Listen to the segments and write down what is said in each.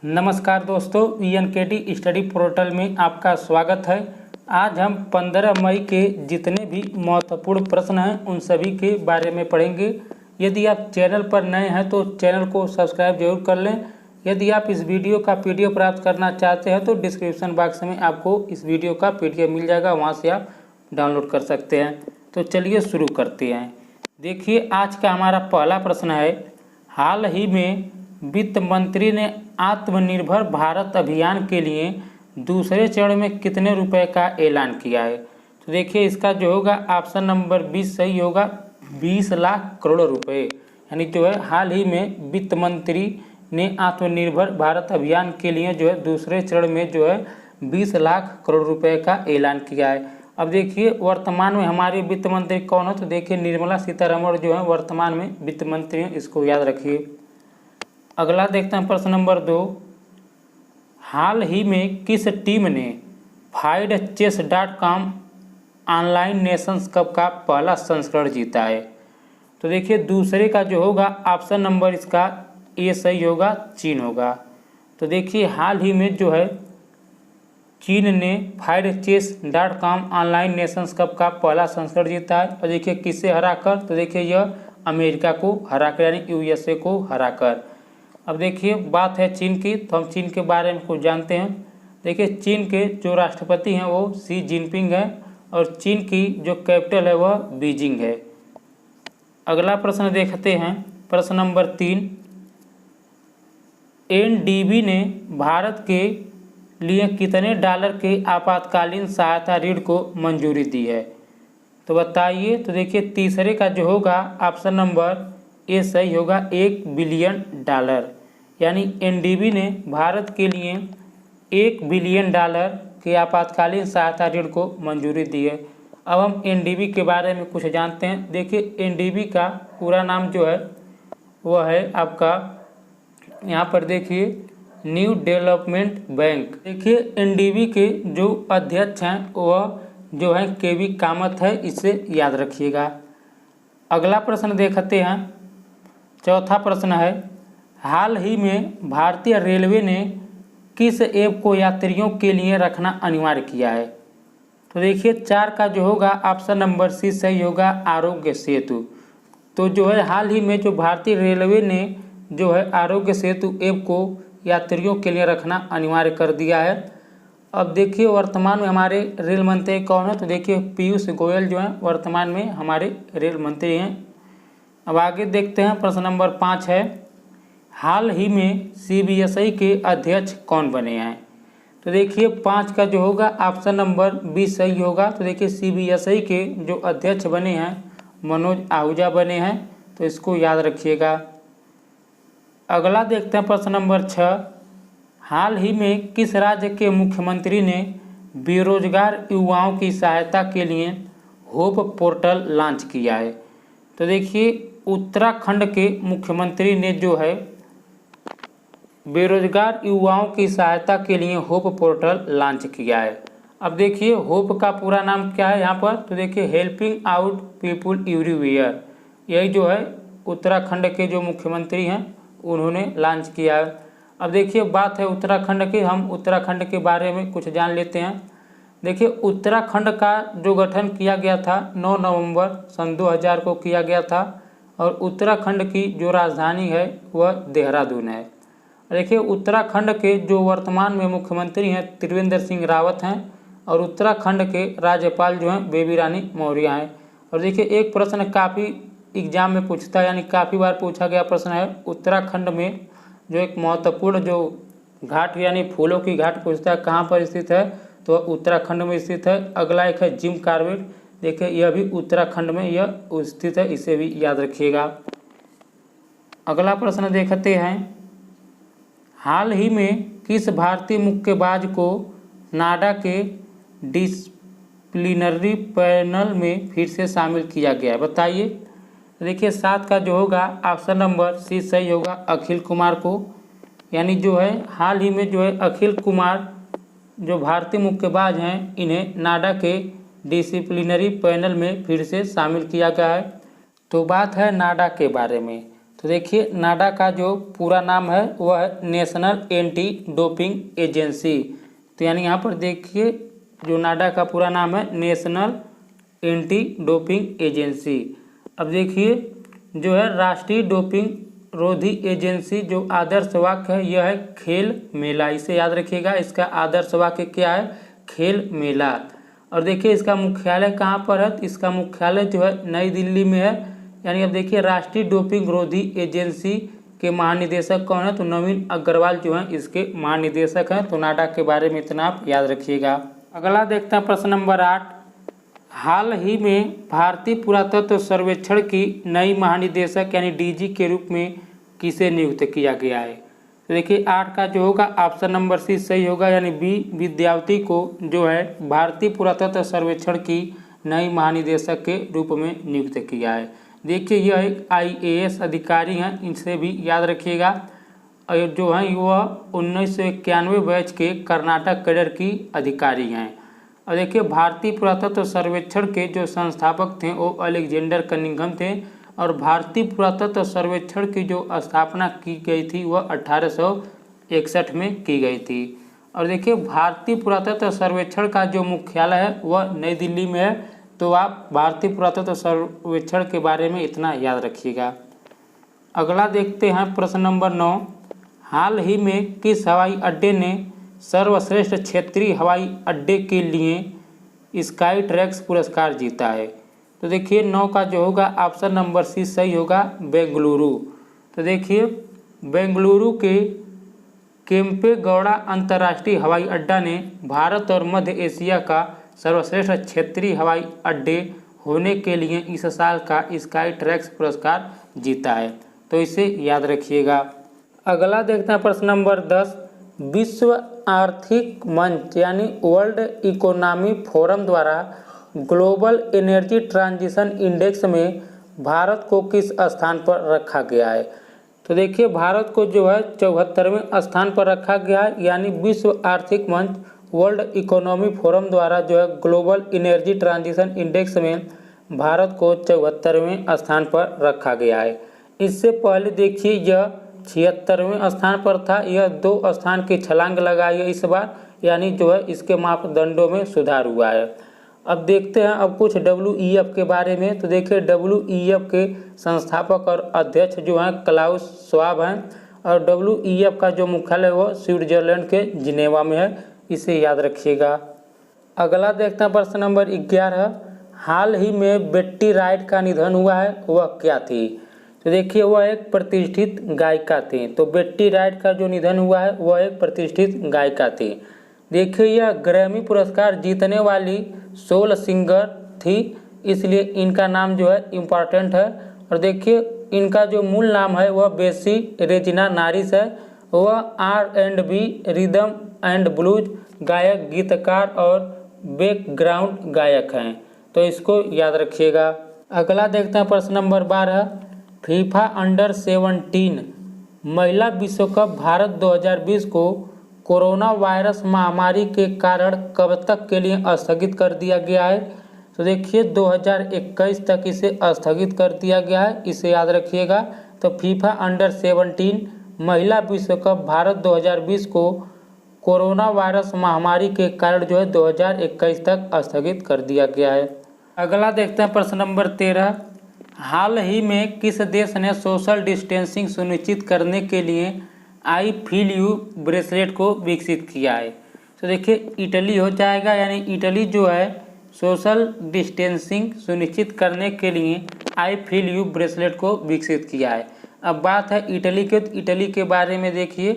नमस्कार दोस्तों, ENKT study portal में आपका स्वागत है। आज हम 15 मई के जितने भी महत्वपूर्ण प्रश्न हैं उन सभी के बारे में पढ़ेंगे। यदि आप चैनल पर नए हैं तो चैनल को सब्सक्राइब जरूर कर लें। यदि आप इस वीडियो का PDF प्राप्त करना चाहते हैं तो डिस्क्रिप्शन बॉक्स में आपको इस वीडियो का PDF मिल जाएगा, वहाँ से आप डाउनलोड कर सकते हैं। तो चलिए शुरू करते हैं। देखिए, आज का हमारा पहला प्रश्न है, हाल ही में वित्त मंत्री ने आत्मनिर्भर भारत अभियान के लिए दूसरे चरण में कितने रुपए का ऐलान किया है। तो देखिए, इसका जो होगा ऑप्शन नंबर 20 सही होगा, 20 लाख करोड़ रुपए। यानी जो है हाल ही में वित्त मंत्री ने आत्मनिर्भर भारत अभियान के लिए जो है दूसरे चरण में जो है 20 लाख करोड़ रुपए का ऐलान किया है। अब देखिए, वर्तमान में हमारे वित्त मंत्री कौन है, तो देखिए निर्मला सीतारमण जो है वर्तमान में वित्त मंत्री हैं, इसको याद रखिए। अगला देखते हैं प्रश्न नंबर 2, हाल ही में किस टीम ने FIDECHESS.com ऑनलाइन नेशंस कप का पहला संस्करण जीता है। तो देखिए, दूसरे का जो होगा ऑप्शन नंबर इसका ए सही होगा, चीन होगा। तो देखिए, हाल ही में जो है चीन ने FIDECHESS.com ऑनलाइन नेशंस कप का पहला संस्करण जीता है। और देखिए किसे हराकर, तो देखिए यह अमेरिका को हराकर यानी USA को हराकर। अब देखिए बात है चीन की, तो हम चीन के बारे में कुछ जानते हैं। देखिए, चीन के जो राष्ट्रपति हैं वो शी जिनपिंग है और चीन की जो कैपिटल है वह बीजिंग है। अगला प्रश्न देखते हैं, प्रश्न नंबर 3, NDB ने भारत के लिए कितने डॉलर के आपातकालीन सहायता ऋण को मंजूरी दी है। तो बताइए। तो देखिए, तीसरे का जो होगा ऑप्शन नंबर ए सही होगा, $1 बिलियन। यानी NDB ने भारत के लिए $1 बिलियन के आपातकालीन सहायता ऋण को मंजूरी दी है। अब हम NDB के बारे में कुछ जानते हैं। देखिए, NDB का पूरा नाम जो है वह है आपका, यहाँ पर देखिए, न्यू डेवलपमेंट बैंक। देखिए, NDB के जो अध्यक्ष हैं वह जो है KV कामत है, इसे याद रखिएगा। अगला प्रश्न देखते हैं, चौथा प्रश्न है, हाल ही में भारतीय रेलवे ने किस ऐप को यात्रियों के लिए रखना अनिवार्य किया है। तो देखिए, 4 का जो होगा ऑप्शन नंबर सी सही होगा, आरोग्य सेतु। तो जो है हाल ही में जो भारतीय रेलवे ने जो है आरोग्य सेतु ऐप को यात्रियों के लिए रखना अनिवार्य कर दिया है। अब देखिए, वर्तमान में हमारे रेल मंत्री कौन है, तो देखिए पीयूष गोयल जो हैं वर्तमान में हमारे रेल मंत्री हैं। अब आगे देखते हैं, प्रश्न नंबर 5 है, हाल ही में CBSI के अध्यक्ष कौन बने हैं। तो देखिए 5 का जो होगा ऑप्शन नंबर 20 सही होगा। तो देखिए, CBSI के जो अध्यक्ष बने हैं मनोज आहूजा बने हैं, तो इसको याद रखिएगा। अगला देखते हैं, प्रश्न नंबर 6, हाल ही में किस राज्य के मुख्यमंत्री ने बेरोजगार युवाओं की सहायता के लिए होप पोर्टल लॉन्च किया है। तो देखिए, उत्तराखंड के मुख्यमंत्री ने जो है बेरोजगार युवाओं की सहायता के लिए होप पोर्टल लॉन्च किया है। अब देखिए, होप का पूरा नाम क्या है यहाँ पर, तो देखिए हेल्पिंग आउट पीपुल एवरीवेयर। यही जो है उत्तराखंड के जो मुख्यमंत्री हैं उन्होंने लॉन्च किया है। अब देखिए, बात है उत्तराखंड की, हम उत्तराखंड के बारे में कुछ जान लेते हैं। देखिए, उत्तराखंड का जो गठन किया गया था 9 नवंबर सन 2000 को किया गया था और उत्तराखंड की जो राजधानी है वह देहरादून है। देखिए, उत्तराखंड के जो वर्तमान में मुख्यमंत्री हैं त्रिवेंद्र सिंह रावत हैं और उत्तराखंड के राज्यपाल जो हैं बेबी रानी मौर्य हैं। और देखिए, एक प्रश्न काफ़ी एग्जाम में पूछता है, यानी काफ़ी बार पूछा गया प्रश्न है, उत्तराखंड में जो एक महत्वपूर्ण जो घाट यानी फूलों की घाट पूछता है कहाँ पर स्थित है, तो उत्तराखंड में स्थित है। अगला एक है जिम कॉर्बेट, देखिए यह भी उत्तराखंड में यह स्थित है, इसे भी याद रखिएगा। अगला प्रश्न देखते हैं, हाल ही में किस भारतीय मुक्केबाज को नाडा के डिसिप्लिनरी पैनल में फिर से शामिल किया गया है, बताइए। देखिए, 7 का जो होगा ऑप्शन नंबर सी सही होगा, अखिल कुमार को। यानी जो है हाल ही में जो है अखिल कुमार जो भारतीय मुक्केबाज हैं इन्हें नाडा के डिसिप्लिनरी पैनल में फिर से शामिल किया गया है। तो बात है नाडा के बारे में। तो देखिए नाडा का जो पूरा नाम है वह है नेशनल एंटी डोपिंग एजेंसी। तो यानी यहाँ पर देखिए जो नाडा का पूरा नाम है नेशनल एंटी डोपिंग एजेंसी। अब देखिए जो है राष्ट्रीय डोपिंग रोधी एजेंसी जो आदर्श वाक्य है यह है खेल मेला, इसे याद रखिएगा। इसका आदर्श वाक्य क्या है? खेल मेला। और देखिए इसका मुख्यालय कहाँ पर है? तो इसका मुख्यालय जो है नई दिल्ली में है। यानी अब देखिए राष्ट्रीय डोपिंग रोधी एजेंसी के महानिदेशक कौन है? तो नवीन अग्रवाल जो है इसके महानिदेशक हैं। तो नाडा के बारे में इतना आप याद रखिएगा। अगला देखते हैं प्रश्न नंबर 8। हाल ही में भारतीय पुरातत्व सर्वेक्षण की नई महानिदेशक यानी डीजी के रूप में किसे नियुक्त किया गया है? तो देखिए 8 का जो होगा ऑप्शन नंबर सी सही होगा, यानी बी विद्यावती को जो है भारतीय पुरातत्व सर्वेक्षण की नई महानिदेशक के रूप में नियुक्त किया है। देखिए यह एक IAS अधिकारी हैं, इनसे भी याद रखिएगा। और जो हैं वह 1991 बैच के कर्नाटक कैडर की अधिकारी हैं। और देखिए भारतीय पुरातत्व सर्वेक्षण के जो संस्थापक थे वो अलेक्जेंडर कनिंघम थे। और भारतीय पुरातत्व सर्वेक्षण की जो स्थापना की गई थी वह 1861 में की गई थी। और देखिए भारतीय पुरातत्व सर्वेक्षण का जो मुख्यालय है वह नई दिल्ली में है। तो आप भारतीय पुरातत्व सर्वेक्षण के बारे में इतना याद रखिएगा। अगला देखते हैं प्रश्न नंबर 9। हाल ही में किस हवाई अड्डे ने सर्वश्रेष्ठ क्षेत्रीय हवाई अड्डे के लिए स्काई ट्रैक्स पुरस्कार जीता है? तो देखिए 9 का जो होगा ऑप्शन नंबर सी सही होगा, बेंगलुरु। तो देखिए बेंगलुरु के केम्पेगौड़ा अंतर्राष्ट्रीय हवाई अड्डा ने भारत और मध्य एशिया का सर्वश्रेष्ठ क्षेत्रीय हवाई अड्डे होने के लिए इस साल का स्काई ट्रैक्स पुरस्कार जीता है। तो इसे याद रखिएगा। अगला देखते हैं प्रश्न नंबर 10। विश्व आर्थिक मंच यानी वर्ल्ड इकोनॉमी फोरम द्वारा ग्लोबल एनर्जी ट्रांजिशन इंडेक्स में भारत को किस स्थान पर रखा गया है? तो देखिए भारत को जो है 74वें स्थान पर रखा गया है। यानी विश्व आर्थिक मंच वर्ल्ड इकोनॉमी फोरम द्वारा जो है ग्लोबल एनर्जी ट्रांजिशन इंडेक्स में भारत को 74वें स्थान पर रखा गया है। इससे पहले देखिए यह 76वें स्थान पर था। यह 2 स्थान की छलांग लगाई है इस बार, यानी जो है इसके मापदंडों में सुधार हुआ है। अब देखते हैं अब कुछ WEF के बारे में। तो देखिए WEF के संस्थापक और अध्यक्ष जो हैं क्लाउस श्वाब हैं। और WEF का जो मुख्यालय वो स्विट्जरलैंड के जिनेवा में है, इसे याद रखिएगा। अगला देखते हैं प्रश्न नंबर 11। हाल ही में बेट्टी राइट का निधन हुआ है, वह क्या थी? तो देखिए वह एक प्रतिष्ठित गायिका थी। तो बेट्टी राइट का जो निधन हुआ है वह एक प्रतिष्ठित गायिका थी। देखिए यह ग्रैमी पुरस्कार जीतने वाली सोल सिंगर थी, इसलिए इनका नाम जो है इम्पॉर्टेंट है। और देखिए इनका जो मूल नाम है वह बेसी रेजिना नारिस है। वह R&B रिदम एंड ब्लूज गायक, गीतकार और बैकग्राउंड गायक हैं। तो इसको याद रखिएगा। अगला देखते हैं प्रश्न नंबर 12। फीफा अंडर 17 महिला विश्व कप भारत 2020 को कोरोना वायरस महामारी के कारण कब तक के लिए स्थगित कर दिया गया है? तो देखिए 2021 तक इसे स्थगित कर दिया गया है, इसे याद रखिएगा। तो फीफा अंडर 17 महिला विश्व कप भारत 2020 को कोरोना वायरस महामारी के कारण जो है 2021 तक स्थगित कर दिया गया है। अगला देखते हैं प्रश्न नंबर 13। हाल ही में किस देश ने सोशल डिस्टेंसिंग सुनिश्चित करने के लिए आई फील यू ब्रेसलेट को विकसित किया है? तो देखिए इटली हो जाएगा। यानी इटली जो है सोशल डिस्टेंसिंग सुनिश्चित करने के लिए आई फील यू ब्रेसलेट को विकसित किया है। अब बात है इटली के, तो इटली के बारे में देखिए।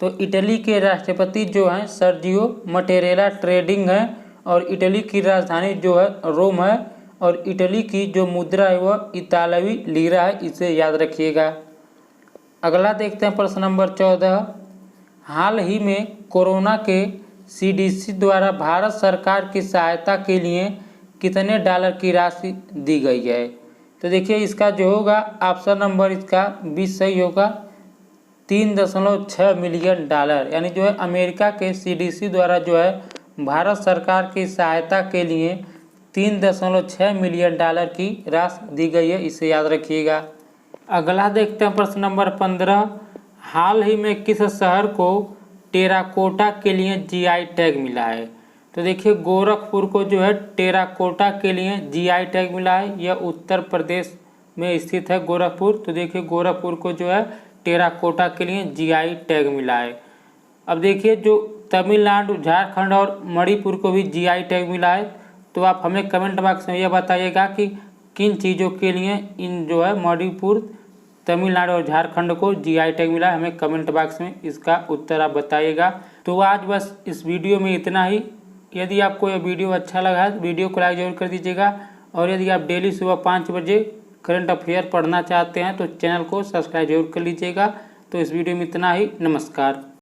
तो इटली के राष्ट्रपति जो हैं सर्जियो मटेरेला ट्रेडिंग है। और इटली की राजधानी जो है रोम है। और इटली की जो मुद्रा है वह इतालवी लीरा है, इसे याद रखिएगा। अगला देखते हैं प्रश्न नंबर 14। हाल ही में कोरोना के CDC द्वारा भारत सरकार की सहायता के लिए कितने डॉलर की राशि दी गई है? तो देखिए इसका जो होगा ऑप्शन नंबर इसका 20 सही होगा, 3.6 मिलियन डॉलर। यानी जो है अमेरिका के CDC द्वारा जो है भारत सरकार की सहायता के लिए 3.6 मिलियन डॉलर की राशि दी गई है, इसे याद रखिएगा। अगला देखते हैं प्रश्न नंबर 15। हाल ही में किस शहर को टेराकोटा के लिए जीआई टैग मिला है? तो देखिए गोरखपुर को जो है टेराकोटा के लिए जीआई टैग मिला है। यह उत्तर प्रदेश में स्थित है गोरखपुर। तो देखिए गोरखपुर को जो है टेराकोटा के लिए जीआई टैग मिला है। अब देखिए जो तमिलनाडु, झारखंड और मणिपुर को भी जीआई टैग मिला है। तो आप हमें कमेंट बॉक्स में यह बताइएगा कि किन चीज़ों के लिए इन जो है मणिपुर, तमिलनाडु और झारखंड को जीआई टैग मिला है। हमें कमेंट बॉक्स में इसका उत्तर आप बताइएगा। तो आज बस इस वीडियो में इतना ही। यदि आपको यह वीडियो अच्छा लगा है तो वीडियो को लाइक जरूर कर दीजिएगा। और यदि आप डेली सुबह 5 बजे करंट अफेयर पढ़ना चाहते हैं तो चैनल को सब्सक्राइब जरूर कर लीजिएगा। तो इस वीडियो में इतना ही। नमस्कार।